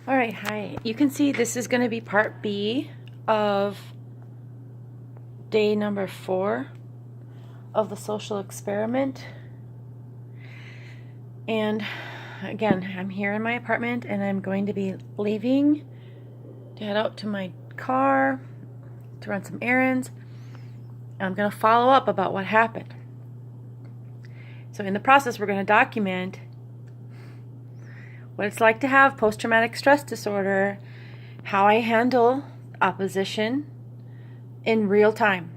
All right, hi. You can see this is going to be part B of day number 4 of the social experiment. And again, I'm here in my apartment and I'm going to be leaving to head out to my car to run some errands. I'm going to follow up about what happened. So in the process, we're going to document what it's like to have post-traumatic stress disorder, how I handle opposition in real time,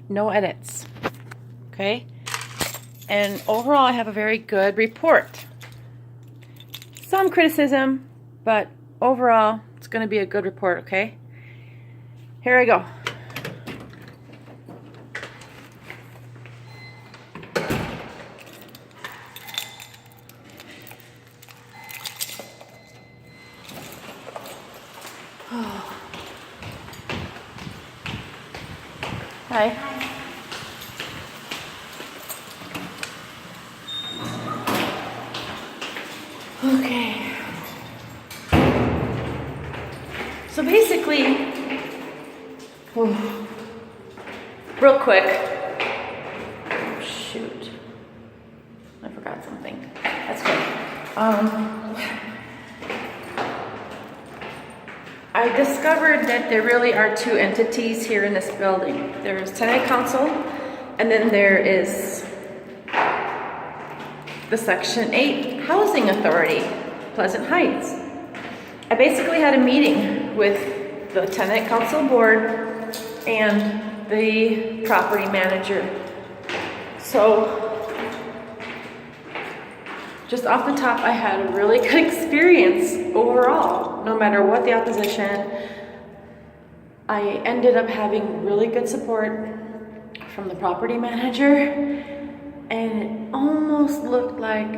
no edits, okay? And overall, I have a very good report. Some criticism, but overall, it's going to be a good report, okay? Here I go. Hi. Okay. So basically, real quick. Oh, shoot. I forgot something. That's good. I discovered that there really are two entities here in this building. There's tenant council, and then there is the Section 8 Housing Authority, Pleasant Heights. I basically had a meeting with the tenant council board and the property manager. So, just off the top, I had a really good experience overall. No matter what the opposition, I ended up having really good support from the property manager, and it almost looked like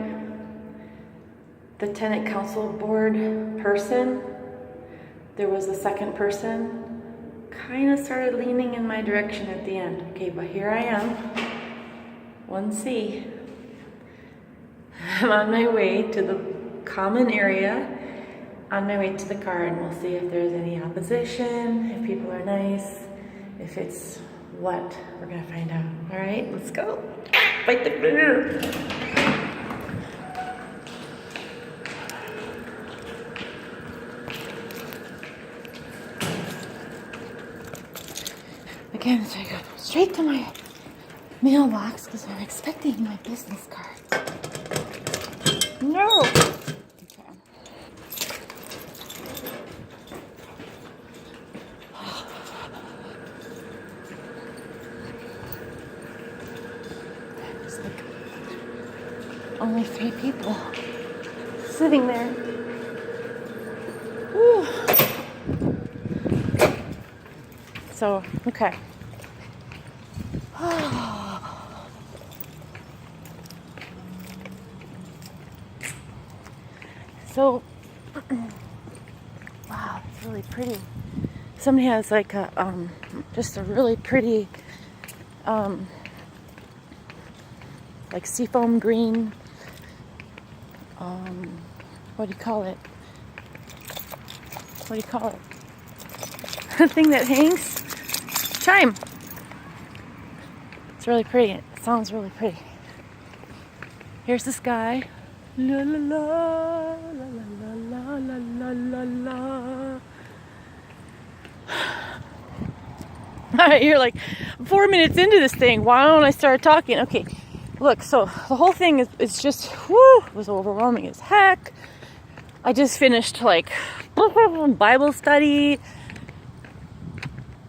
the tenant council board person, there was a second person, kind of started leaning in my direction at the end. Okay, but here I am, 1C. I'm on my way to the common area, on my way to the car, and we'll see if there's any opposition, if people are nice, if it's what, we're gonna find out. All right, let's go. Fight the fear. Again, so I go straight to my mailbox because I'm expecting my business card. No! Okay. There's like only 3 people sitting there. Whew. So, okay. So, wow, it's really pretty. Somebody has like a, just a really pretty, like seafoam green, what do you call it? What do you call it? The thing that hangs? Chime. It's really pretty. It sounds really pretty. Here's this guy. La la la la la la la la la. Alright, you're like 4 minutes into this thing. Why don't I start talking? Okay, look, so the whole thing is just, it was overwhelming as heck. I just finished like Bible study,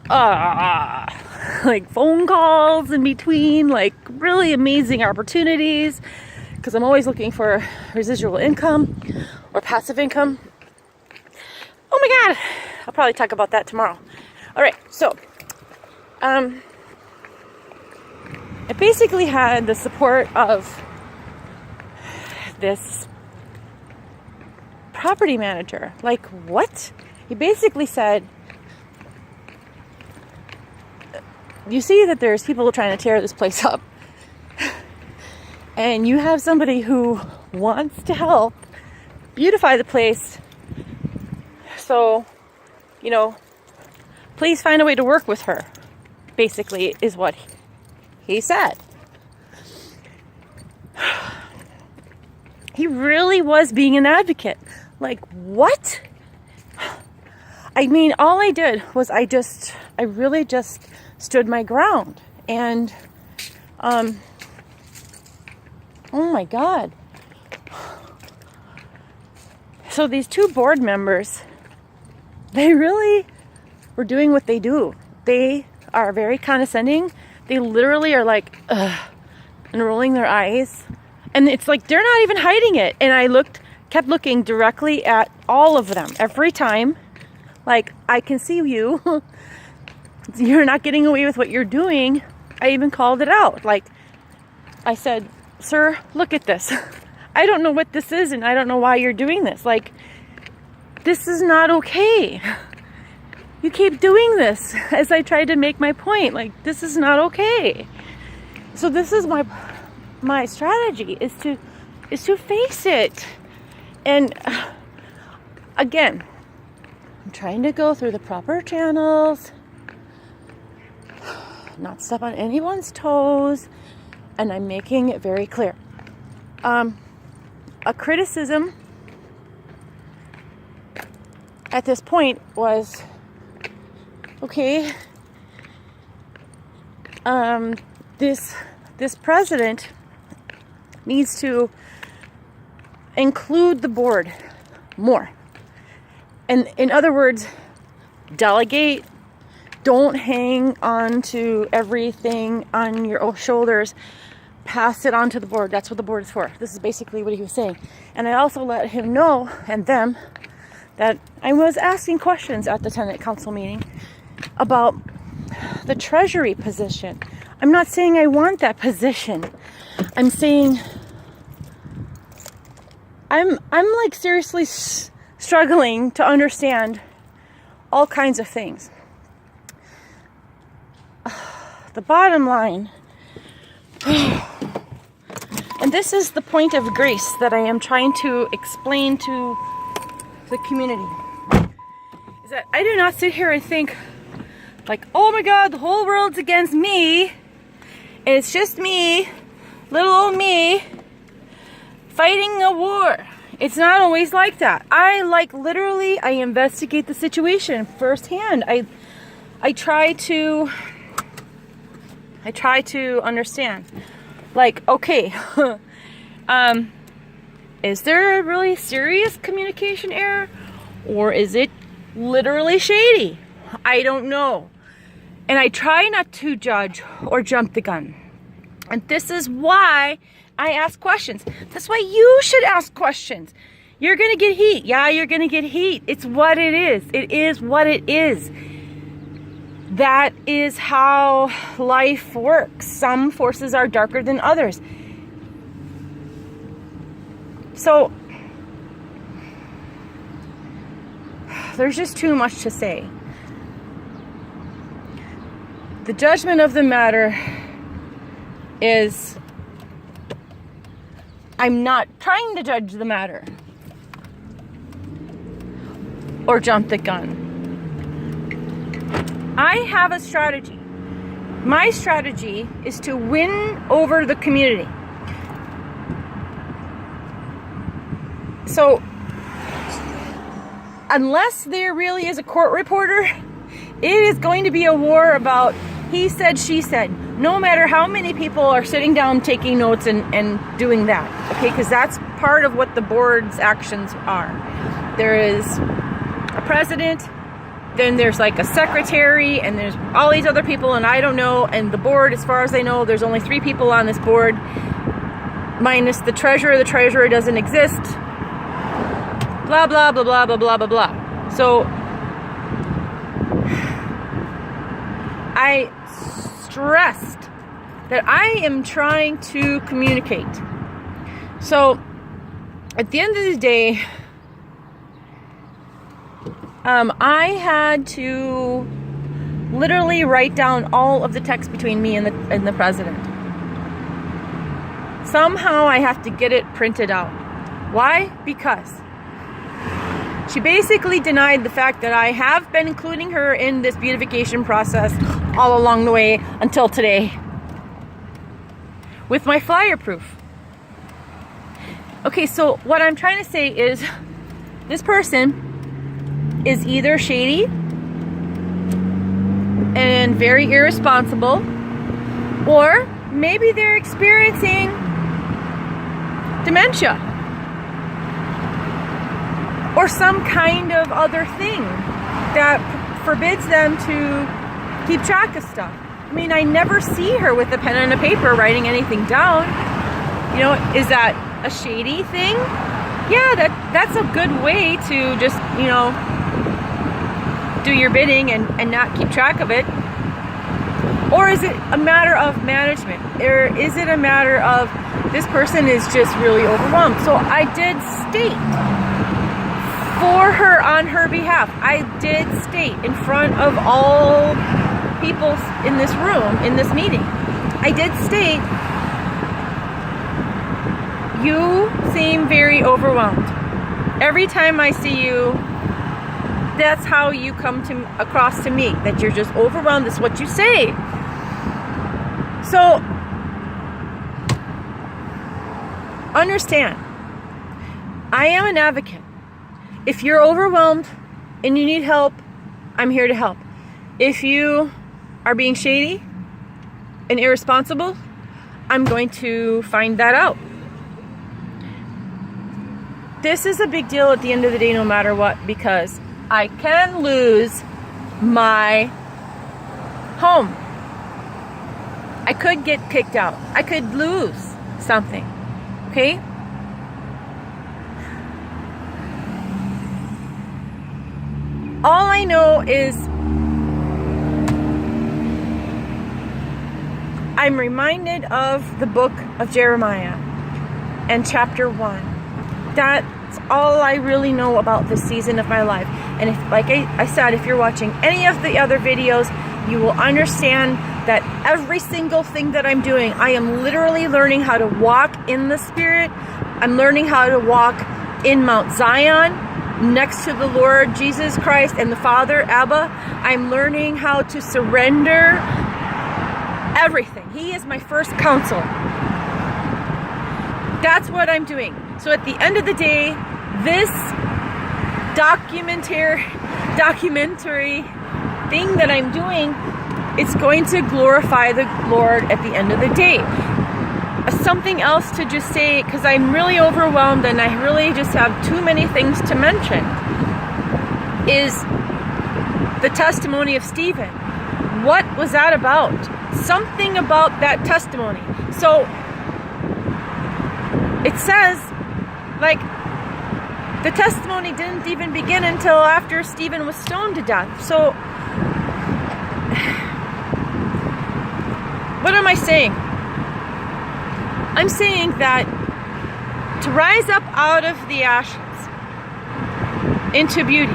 like phone calls in between, like really amazing opportunities. Because I'm always looking for residual income or passive income. Oh my God, I'll probably talk about that tomorrow. All right, so I basically had the support of this property manager. Like, what? He basically said, you see that there's people trying to tear this place up. And you have somebody who wants to help beautify the place So, you know, please find a way to work with her, basically, is what he said. He really was being an advocate. Like, what? I mean, all I did was I really just stood my ground. And, oh my God. So these two board members, they really were doing what they do. They are very condescending. They literally are like, ugh, and rolling their eyes. And it's like, they're not even hiding it. And I kept looking directly at all of them every time. Like, I can see you. You're not getting away with what you're doing. I even called it out. Like, I said, sir, look at this. I don't know what this is, and I don't know why you're doing this. Like, this is not okay. You keep doing this, as I tried to make my point. Like, this is not okay. So this is my strategy is to face it. And again, I'm trying to go through the proper channels, not step on anyone's toes, and I'm making it very clear. A criticism at this point was, okay, this president needs to include the board more. And in other words, delegate. Don't hang on to everything on your shoulders. Pass it on to the board. That's what the board is for. This is basically what he was saying. And I also let him know, and them, that I was asking questions at the tenant council meeting about the treasury position. I'm not saying I want that position. I'm saying I'm like seriously struggling to understand all kinds of things. The bottom line, and this is the point of grace that I am trying to explain to the community, is that I do not sit here and think like, oh my God, the whole world's against me, and it's just me, little old me, fighting a war. It's not always like that. I investigate the situation firsthand. I try to understand. Like, okay, is there a really serious communication error, or is it literally shady? I don't know. And I try not to judge or jump the gun. And this is why I ask questions. That's why you should ask questions. You're going to get heat. Yeah, you're going to get heat. It's what it is. It is what it is. That is how life works. Some forces are darker than others. So, there's just too much to say. The judgment of the matter is, I'm not trying to judge the matter or jump the gun. I have a strategy. My strategy is to win over the community. So, unless there really is a court reporter, it is going to be a war about he said, she said. No matter how many people are sitting down taking notes and doing that. Okay, because that's part of what the board's actions are. There is a president, then there's like a secretary, and there's all these other people, and I don't know. And the board, as far as I know, there's only 3 people on this board, minus the treasurer. The treasurer doesn't exist. Blah, blah, blah, blah, blah, blah, blah, blah. So, I stressed that I am trying to communicate. So, at the end of the day, I had to literally write down all of the text between me and the president. Somehow I have to get it printed out. Why? Because She basically denied the fact that I have been including her in this beautification process all along the way until today with my flyer proof. Okay, so what I'm trying to say is this person is either shady and very irresponsible, or maybe they're experiencing dementia or some kind of other thing that forbids them to keep track of stuff. I mean, I never see her with a pen and a paper writing anything down. You know, is that a shady thing? Yeah, that's a good way to just, you know, do your bidding and not keep track of it. Or is it a matter of management? Or is it a matter of this person is just really overwhelmed? So I did state for her on her behalf. I did state in front of all people in this room, in this meeting. I did state, you seem very overwhelmed. Every time I see you, that's how you come across to me, that you're just overwhelmed. That's what you say. So, understand, I am an advocate. If you're overwhelmed and you need help, I'm here to help. If you are being shady and irresponsible, I'm going to find that out. This is a big deal at the end of the day, no matter what, because I can lose my home. I could get kicked out. I could lose something. Okay? All I know is I'm reminded of the book of Jeremiah and chapter 1. That's all I really know about this season of my life. And if, like I said, if you're watching any of the other videos, you will understand that every single thing that I'm doing, I am literally learning how to walk in the Spirit. I'm learning how to walk in Mount Zion next to the Lord Jesus Christ and the Father, Abba. I'm learning how to surrender everything. He is my first counsel. That's what I'm doing. So at the end of the day, this documentary thing that I'm doing, it's going to glorify the Lord at the end of the day. Something else to just say, because I'm really overwhelmed and I really just have too many things to mention, is the testimony of Stephen. What was that about? Something about that testimony. So it says, like, the testimony didn't even begin until after Stephen was stoned to death. So what am I saying? I'm saying that to rise up out of the ashes into beauty,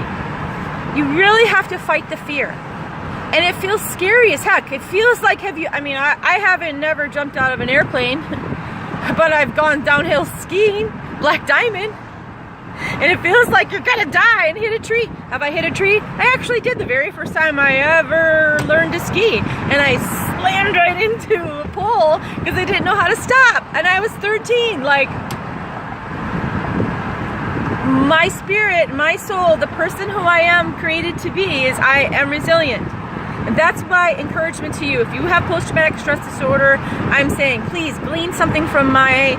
you really have to fight the fear. And it feels scary as heck. It feels like, I haven't never jumped out of an airplane, but I've gone downhill skiing, Black Diamond, and it feels like you're gonna die and hit a tree. Have I hit a tree? I actually did the very first time I ever learned to ski, and I slammed right into a pole because I didn't know how to stop, and I was 13. Like, my spirit, my soul, the person who I am created to be, is I am resilient. And that's my encouragement to you. If you have post-traumatic stress disorder, I'm saying, please glean something from my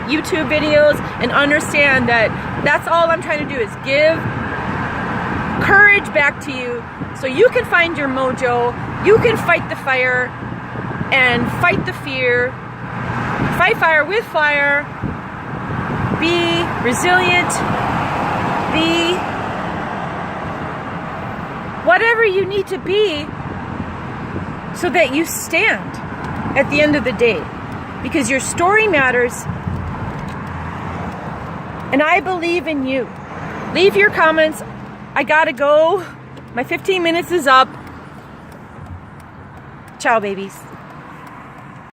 YouTube videos and understand that that's all I'm trying to do, is give courage back to you so you can find your mojo, you can fight the fire and fight the fear, fight fire with fire, be resilient, be whatever you need to be so that you stand at the end of the day, because your story matters. And I believe in you. Leave your comments. I gotta go. My 15 minutes is up. Ciao, babies.